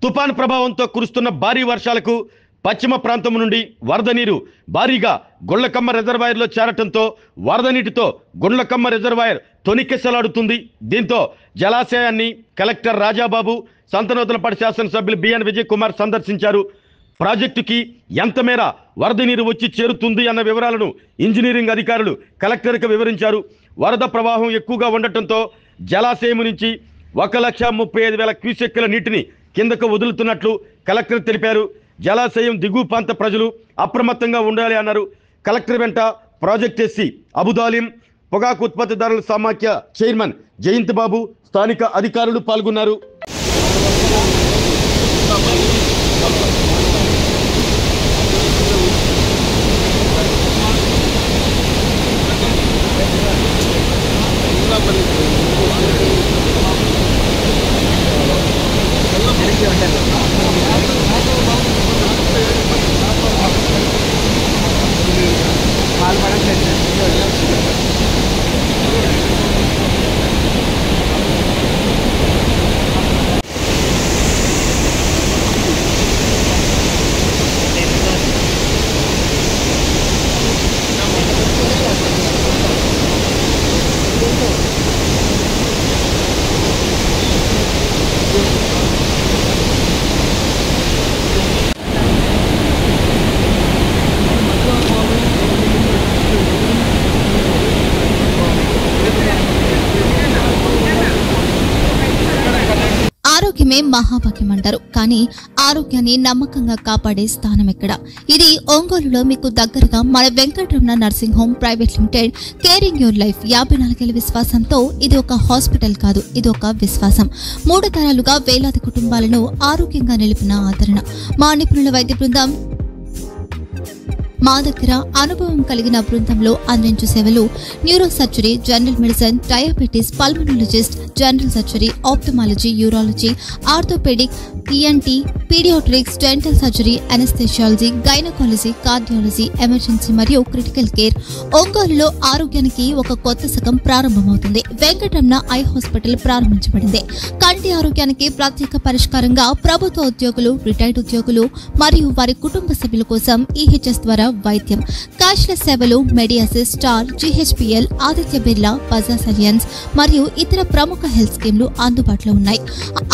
తుఫాను ప్రభావంతో కురుస్తున్న భారీ వర్షాలకు పశ్చిమ ప్రాంతం నుండి వరద నీరు భారీగా గుండ్లకమ్మ రిజర్వాయర్లో చేరటంతో వరద నీటితో గుండ్లకమ్మ రిజర్వాయర్ తొణికిసలాడుతుంది. దీంతో జలాశయాన్ని కలెక్టర్ రాజాబాబు, సంతనూతలపాటి శాసనసభ్యులు బిఎన్ విజయ్ కుమార్ సందర్శించారు. ప్రాజెక్టుకి ఎంత మేర వరద నీరు వచ్చి చేరుతుంది అన్న వివరాలను ఇంజనీరింగ్ అధికారులు కలెక్టర్కు వివరించారు. వరద ప్రవాహం ఎక్కువగా ఉండటంతో జలాశయం నుంచి 1,35,000 క్యూసెక్కుల నీటిని కిందకు వదులుతున్నట్లు కలెక్టర్ తెలిపారు. జలాశయం దిగువ ప్రాంత ప్రజలు అప్రమత్తంగా ఉండాలి అన్నారు. కలెక్టర్ వెంట ప్రాజెక్ట్ ఎస్సీ అబుదాలిం, పొగాకు ఉత్పత్తిదారుల సమాఖ్య చైర్మన్ జయంత్ బాబు, స్థానిక అధికారులు పాల్గొన్నారు. ఆరోగ్యమే మహాభాగ్యం అంటారు, కానీ ఆరోగ్యాన్ని నమ్మకంగా కాపాడే స్థానం ఎక్కడ? ఇది ఒంగోలులో మీకు దగ్గరగా మన Venkataramana nursing home private limited. Caring your life 54 ఏళ్ల విశ్వాసంతో ఇది ఒక హాస్పిటల్ కాదు, ఇది ఒక విశ్వాసం. 3 తరాలుగా వేలాది కుటుంబాలను ఆరోగ్యంగా నిలిపిన ఆదరణ. మా నిపుణుల వైద్య బృందం మా దగ్గర అనుభవం కలిగిన బృందంలో అందించే సేవలు neuro surgery, general medicine, diabetes, pulmonologist, general surgery, ophthalmology, urology, orthopedic, ENT, paediatrics, dental surgery, anaesthesiology, gynaecology, cardiology, emergency మరియు క్రిటికల్ కేర్. ఒంగోలులో ఆరోగ్యానికి ఒక కొత్త శకం ప్రారంభమవుతుంది. వెంకటరమణ ఐ హాస్పిటల్ ప్రారంభించబడింది. కంటి ఆరోగ్యానికి ప్రత్యేక పరిష్కారంగా ప్రభుత్వ ఉద్యోగులు, రిటైర్డ్ ఉద్యోగులు మరియు వారి కుటుంబ సభ్యుల కోసం ఈహెచ్ఎస్ ద్వారా వైద్యం, క్యాష్లెస్ సేవలు, మెడియాసిస్, స్టార్, జీహెచ్పిఎల్, ఆదిత్య బిర్లా, బజాజ్ అలియన్స్ మరియు ఇతర ప్రముఖ హెల్త్ స్కీమ్లు అందుబాటులో ఉన్నాయి.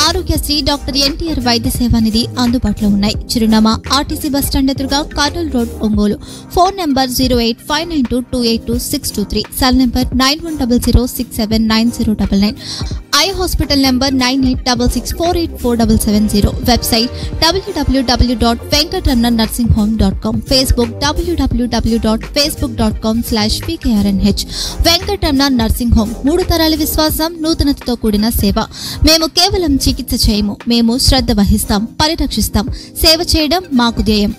ఆరోగ్యశ్రీ, డాక్టర్ ఎన్టీఆర్ వైద్య సేవానిధి అందుబాటులో ఉన్నాయి. చిరునామా ఆర్టీసీ బస్టాండ్ ఎదురుగా, Kurnool road, Ongole. Phone number 08592282623, cell number 9100679099, eye hospital number 9866484770, website www.venkatramananursinghome.com, Facebook www.facebook.com/vkrnh. Venkataramana nursing home, 3 తరాల విశ్వాసం, నూతనతతో కూడిన సేవ. మేము కేవలం చికిత్స చేయము, మేము శ్రద్ధ వహిస్తాం, పరిరక్షిస్తాం. సేవ చేయడం మాకు ధ్యేయం.